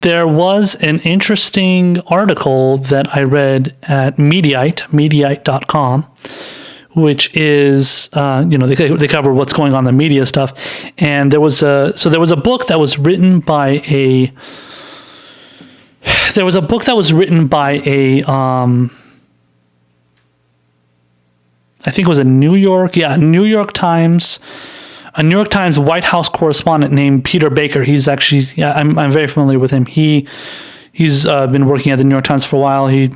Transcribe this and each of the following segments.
There was an interesting article that I read at Mediaite.com, which is, they cover what's going on in the media stuff. And there was a book that was written by a I think it was a New York Times White House correspondent named Peter Baker. He's actually, I'm very familiar with him. He's been working at the New York Times for a while. He's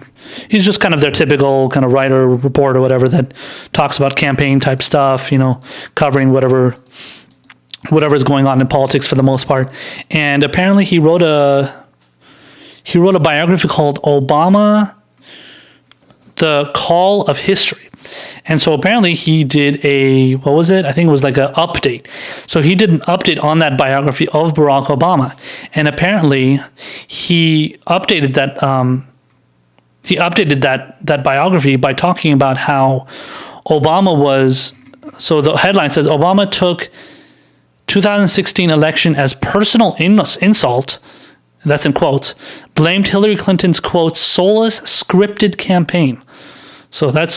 just kind of their typical kind of writer, reporter, whatever, that talks about campaign type stuff, covering whatever is going on in politics for the most part. And apparently he wrote a biography called Obama, The Call of History. And so apparently he did I think it was like an update. So he did an update on that biography of Barack Obama. And apparently he updated that biography by talking about how Obama was, so the headline says, Obama took 2016 election as personal insult, that's in quotes, blamed Hillary Clinton's, quote, soulless scripted campaign. So that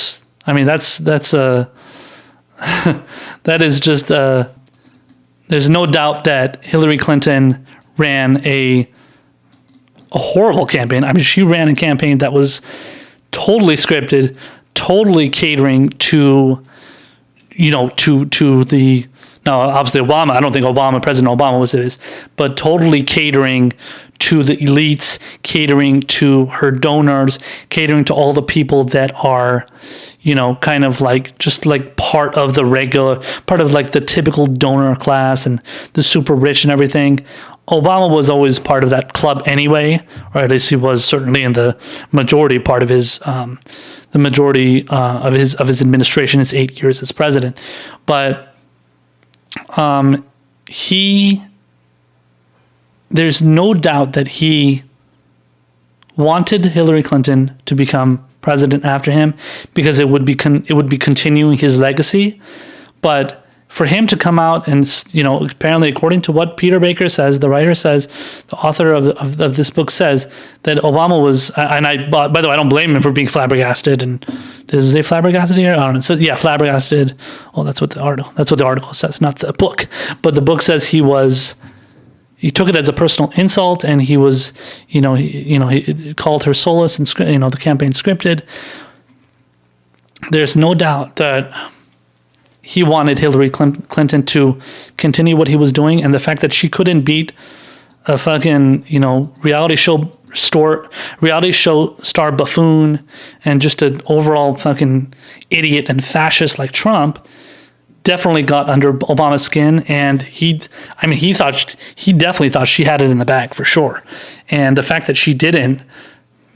is just, there's no doubt that Hillary Clinton ran a horrible campaign. I mean, she ran a campaign that was totally scripted, totally catering to the, now obviously Obama, I don't think President Obama was this, but totally catering to the elites, catering to her donors, catering to all the people that are, kind of like just like part of like the typical donor class and the super rich and everything. Obama was always part of that club anyway, or at least he was certainly in the majority part of his, of his administration, his 8 years as president. But there's no doubt that he wanted Hillary Clinton to become president after him because it would be continuing his legacy. But for him to come out and, apparently according to what Peter Baker says, the writer says, the author of this book says that Obama was, and by the way, I don't blame him for being flabbergasted. And does it say flabbergasted here? I don't know. So, yeah, flabbergasted. Well, that's what the article says, not the book. But the book says he took it as a personal insult, and he was, he called her soulless and, the campaign scripted. There's no doubt that he wanted Hillary Clinton to continue what he was doing, and the fact that she couldn't beat a fucking, reality show star buffoon and just an overall fucking idiot and fascist like Trump definitely got under Obama's skin, and he definitely thought she had it in the bag for sure. And the fact that she didn't,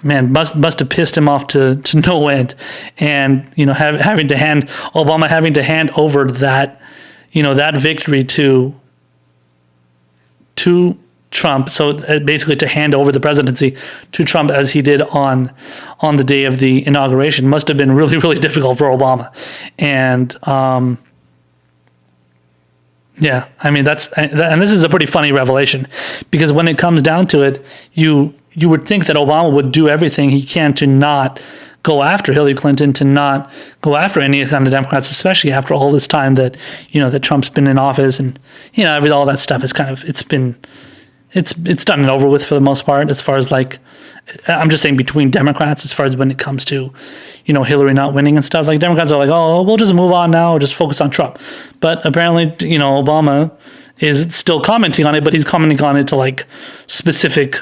man, must have pissed him off to no end. And having to hand over that, that victory to Trump. So basically to hand over the presidency to Trump as he did on the day of the inauguration must have been really, really difficult for Obama. And yeah, I mean, and this is a pretty funny revelation, because when it comes down to it, you would think that Obama would do everything he can to not go after Hillary Clinton, to not go after any kind of Democrats, especially after all this time that, that Trump's been in office, and, all that stuff is kind of, it's done and over with for the most part, as far as like, I'm just saying between Democrats, as far as when it comes to, Hillary not winning and stuff. Like, Democrats are like, oh, we'll just move on now, or just focus on Trump. But apparently, Obama is still commenting on it, but he's commenting on it to like specific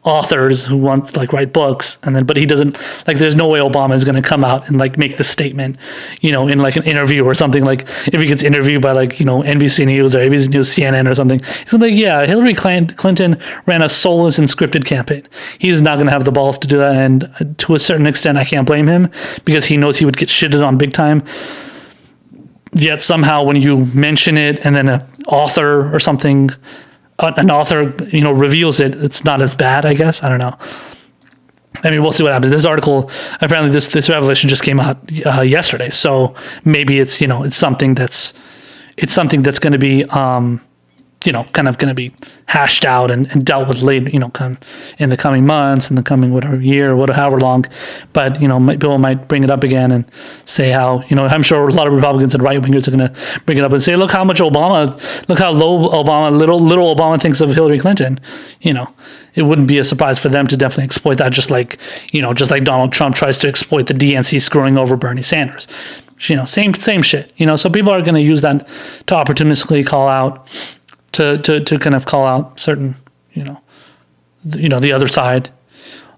authors who want to like write books, but he doesn't, like, there's no way Obama is going to come out and like make the statement, in like an interview or something. Like if he gets interviewed by like, NBC News or ABC News, CNN or something, he's gonna be like, yeah, Hillary Clinton ran a soulless and scripted campaign. He's not going to have the balls to do that. And to a certain extent, I can't blame him, because he knows he would get shitted on big time. Yet somehow when you mention it and then an author or something, reveals it, it's not as bad, I guess. I don't know. I mean, we'll see what happens. This article, apparently this revelation just came out yesterday. So maybe it's, it's something that's going to be, kind of going to be hashed out and dealt with later, kind of in the coming months, in the coming whatever year, however long. But, people might bring it up again and say how, I'm sure a lot of Republicans and right wingers are going to bring it up and say, look how low little Obama thinks of Hillary Clinton. It wouldn't be a surprise for them to definitely exploit that, just like Donald Trump tries to exploit the DNC screwing over Bernie Sanders. Same shit. So people are going to use that to opportunistically call out, to kind of call out certain, the other side.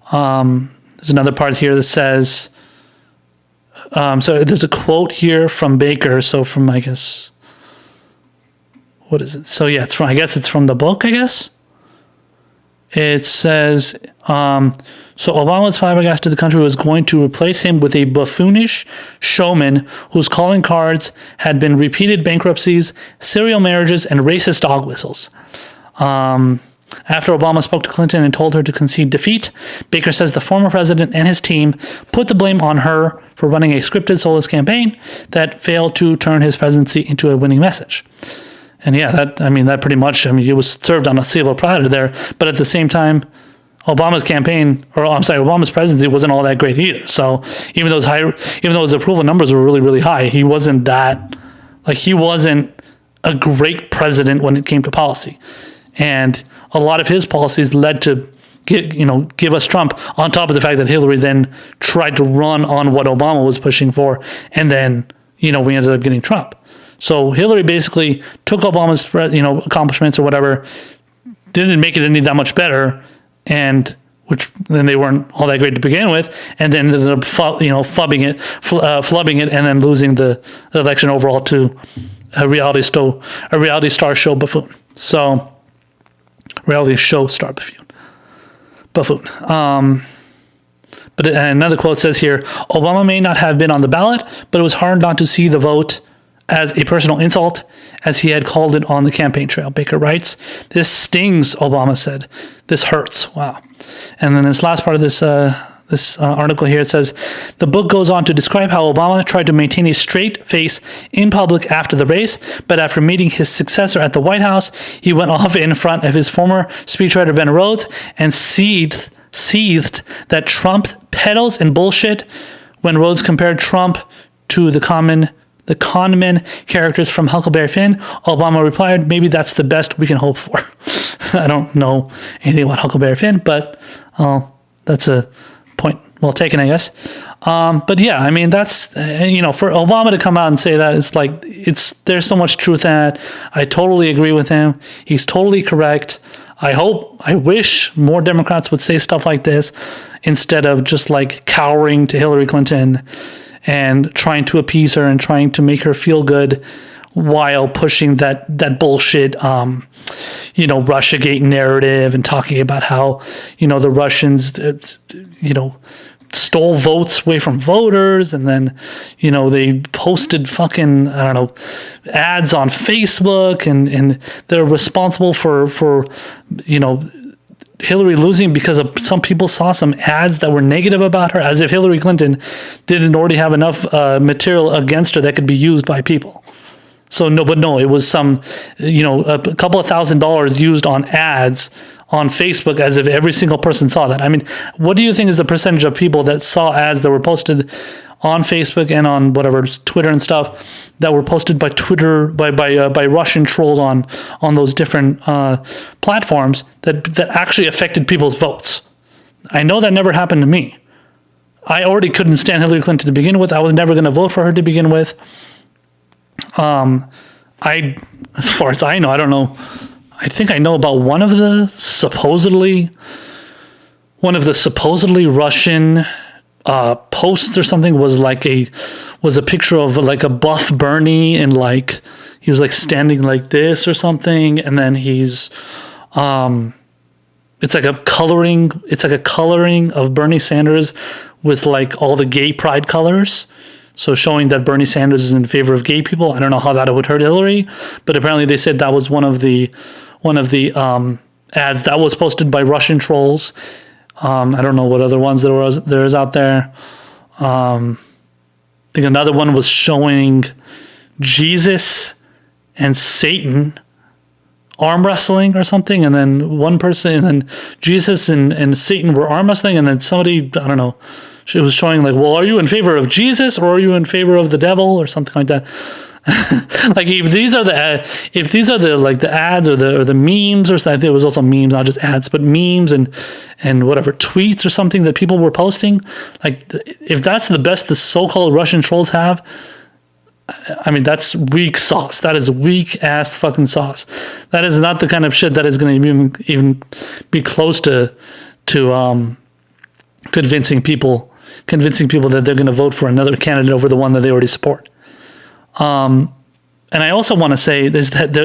There's another part here that says, so there's a quote here from Baker. So from, I guess, what is it? So yeah, it's from the book, I guess. It says, so Obama's flabbergasted the country was going to replace him with a buffoonish showman whose calling cards had been repeated bankruptcies, serial marriages, and racist dog whistles. After Obama spoke to Clinton and told her to concede defeat, Baker says the former president and his team put the blame on her for running a scripted, soulless campaign that failed to turn his presidency into a winning message. And yeah, that pretty much, it was served on a silver platter there. But at the same time, Obama's presidency wasn't all that great either. So even though his approval numbers were really, really high, he wasn't a great president when it came to policy. And a lot of his policies led to give us Trump, on top of the fact that Hillary then tried to run on what Obama was pushing for, and then we ended up getting Trump. So Hillary basically took Obama's accomplishments or whatever, didn't make it any that much better, and then they weren't all that great to begin with, and then ended up flubbing it, and then losing the election overall to a reality star show buffoon. So reality show star buffoon. But another quote says here, Obama may not have been on the ballot, but it was hard not to see the vote as a personal insult, as he had called it on the campaign trail. Baker writes, "This stings," Obama said. "This hurts." Wow. And then this last part of this article here, it says, the book goes on to describe how Obama tried to maintain a straight face in public after the race, but after meeting his successor at the White House, he went off in front of his former speechwriter Ben Rhodes and seethed that Trump peddles and bullshit. When Rhodes compared Trump to the con men characters from Huckleberry Finn, Obama replied, "Maybe that's the best we can hope for." I don't know anything about Huckleberry Finn, but that's a point well taken, I guess. But yeah, that's for Obama to come out and say that, there's so much truth in that. I totally agree with him. He's totally correct. I wish more Democrats would say stuff like this instead of just cowering to Hillary Clinton and trying to appease her and trying to make her feel good while pushing that bullshit, Russiagate narrative and talking about how, the Russians, stole votes away from voters, and then, they posted fucking, ads on Facebook, and they're responsible for Hillary losing because some people saw some ads that were negative about her, as if Hillary Clinton didn't already have enough material against her that could be used by people. So it was some, a couple of $1,000s used on ads on Facebook, as if every single person saw that. What do you think is the percentage of people that saw ads that were posted on Facebook and on whatever Twitter and stuff that were posted by Russian trolls on those different platforms that actually affected people's votes? I know that never happened to me. I already couldn't stand Hillary Clinton to begin with. I was never going to vote for her to begin with. As far as I know, I don't know. I think I know about one of the supposedly Russian posts or something was a picture of a buff Bernie, and he was standing like this or something, and then he's it's like a coloring of Bernie Sanders with all the gay pride colors. So showing that Bernie Sanders is in favor of gay people. I don't know how that would hurt Hillary, but apparently they said that was one of the ads that was posted by Russian trolls. I don't know what other ones there is out there. I think another one was showing Jesus and Satan arm wrestling or something, and then one person, and then Jesus and Satan were arm wrestling, and then somebody, I don't know, she was showing like, well, are you in favor of Jesus or are you in favor of the devil or something like that? Like if these are the like the ads or the memes or something, it was also memes, not just ads, but memes and whatever tweets or something that people were posting. Like if that's the best the so-called Russian trolls have, I mean, that's weak sauce. That is weak ass fucking sauce. That is not the kind of shit that is going to even be close to convincing people that they're going to vote for another candidate over the one that they already support. And I also want to say is that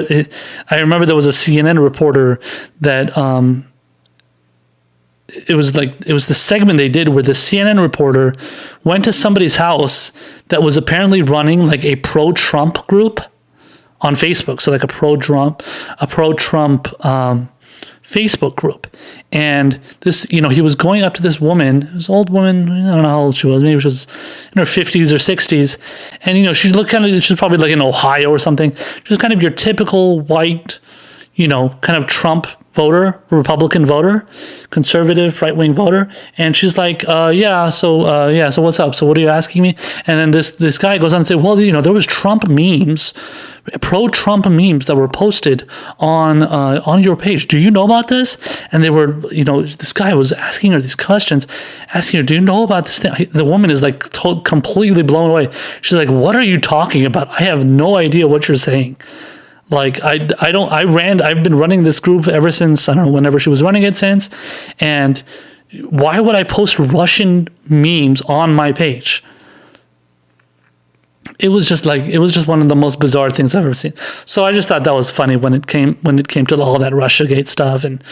I remember there was a CNN reporter that it was the segment they did where the CNN reporter went to somebody's house that was apparently running like a pro-Trump group on Facebook. So like a pro-Trump Facebook group. And this, he was going up to this woman, this old woman, I don't know how old she was, maybe she was in her 50s or 60s. And, she looked she's probably like in Ohio or something. She's kind of your typical white, kind of Trump voter, Republican voter, conservative right-wing voter. And she's like, so what's up? So what are you asking me? And then this guy goes on and say, well, there was Trump memes, pro-Trump memes that were posted on your page. Do you know about this? And they were, this guy was asking her these questions, asking her, do you know about this thing? The woman is like completely blown away. She's like, what are you talking about? I have no idea what you're saying. Like I've been running this group ever since, I don't know, whenever she was running it since. And why would I post Russian memes on my page? It was just one of the most bizarre things I've ever seen. So I just thought that was funny when it came to all that Russiagate stuff and,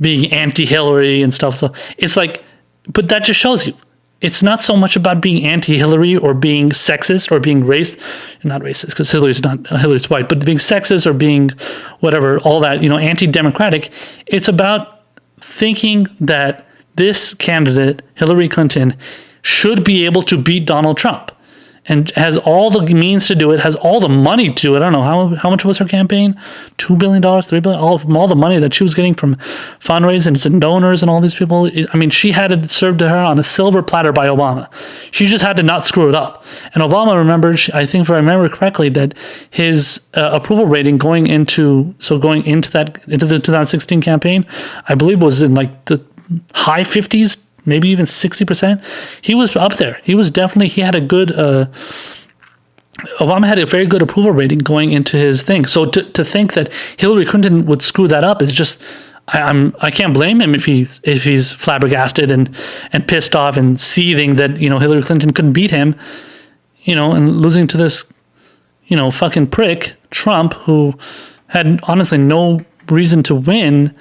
being anti-Hillary and stuff. So it's like, but that just shows you, it's not so much about being anti-Hillary or being sexist or being not racist because Hillary's white, but being sexist or being whatever, all that, anti-democratic. It's about thinking that this candidate, Hillary Clinton, should be able to beat Donald Trump and has all the means to do it, has all the money to do it. I don't know, how much was her campaign? $2 billion, $3 billion, all the money that she was getting from fundraisers and donors and all these people. I mean, she had it served to her on a silver platter by Obama. She just had to not screw it up. And Obama remembered, I think if I remember correctly, that his approval rating going into the 2016 campaign, I believe was in like the high 50s, maybe even 60%. He was up there. He had a good, Obama had a very good approval rating going into his thing. So to think that Hillary Clinton would screw that up is just, I can't blame him if he's flabbergasted and pissed off and seething that, Hillary Clinton couldn't beat him, and losing to this, fucking prick, Trump, who had honestly no reason to win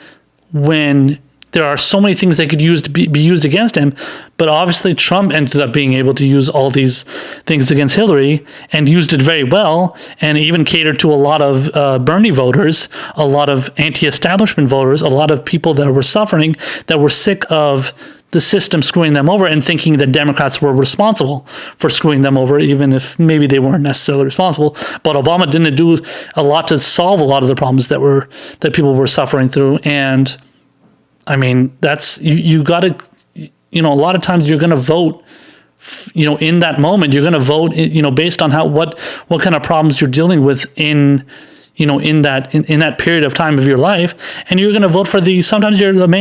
when there are so many things that could be used against him, but obviously Trump ended up being able to use all these things against Hillary and used it very well, and even catered to a lot of Bernie voters, a lot of anti-establishment voters, a lot of people that were suffering, that were sick of the system screwing them over and thinking that Democrats were responsible for screwing them over, even if maybe they weren't necessarily responsible. But Obama didn't do a lot to solve a lot of the problems that people were suffering through. And I mean, that's, you got to, a lot of times you're going to vote, in that moment, you're going to vote, based on what kind of problems you're dealing with in that period of time of your life. And you're going to vote for many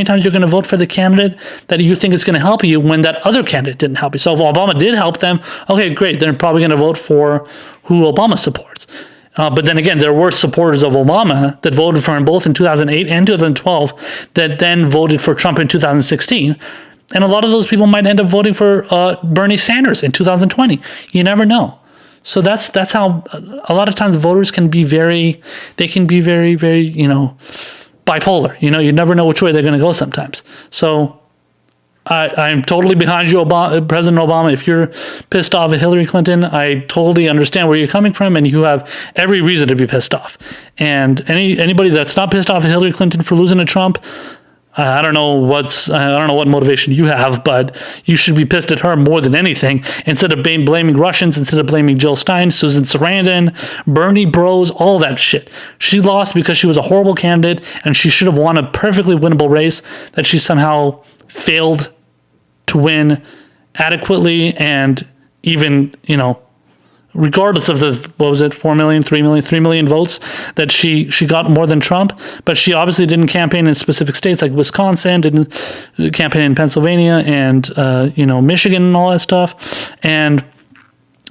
times you're going to vote for the candidate that you think is going to help you when that other candidate didn't help you. So if Obama did help them, okay, great. They're probably going to vote for who Obama supports. But then again, there were supporters of Obama that voted for him both in 2008 and 2012 that then voted for Trump in 2016. And a lot of those people might end up voting for Bernie Sanders in 2020. You never know. So that's how a lot of times voters can be very, very, bipolar. You never know which way they're going to go sometimes. So I'm totally behind you, President Obama. If you're pissed off at Hillary Clinton, I totally understand where you're coming from, and you have every reason to be pissed off. And anybody that's not pissed off at Hillary Clinton for losing to Trump, I don't know what motivation you have, but you should be pissed at her more than anything. Instead of blaming Russians, instead of blaming Jill Stein, Susan Sarandon, Bernie Bros, all that shit. She lost because she was a horrible candidate, and she should have won a perfectly winnable race that she somehow failed to win adequately, and even, regardless of the, 4 million, 3 million, 3 million votes that she got more than Trump, but she obviously didn't campaign in specific states like Wisconsin, didn't campaign in Pennsylvania and, Michigan and all that stuff. And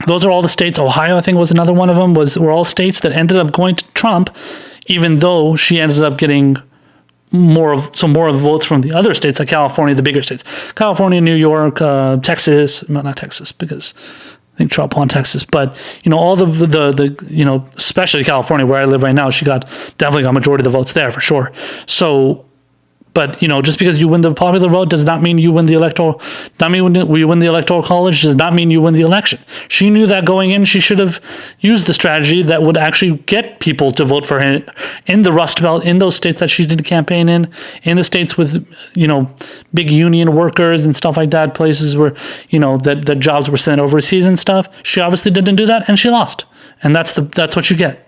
those are all the states. Ohio, I think, was another one of them, were all states that ended up going to Trump, even though she ended up getting more of the votes from the other states, like California, the bigger states, California, New York, Texas, not Texas, because I think Trump won Texas, but all the especially California, where I live right now, she definitely got majority of the votes there for sure. So, but just because you win the popular vote does not mean you win the electoral. Not mean you win the electoral college does not mean you win the election. She knew that going in. She should have used the strategy that would actually get people to vote for her in the Rust Belt, in those states that she did campaign in the states with big union workers and stuff like that, places where that jobs were sent overseas and stuff. She obviously didn't do that, and she lost. And that's what you get.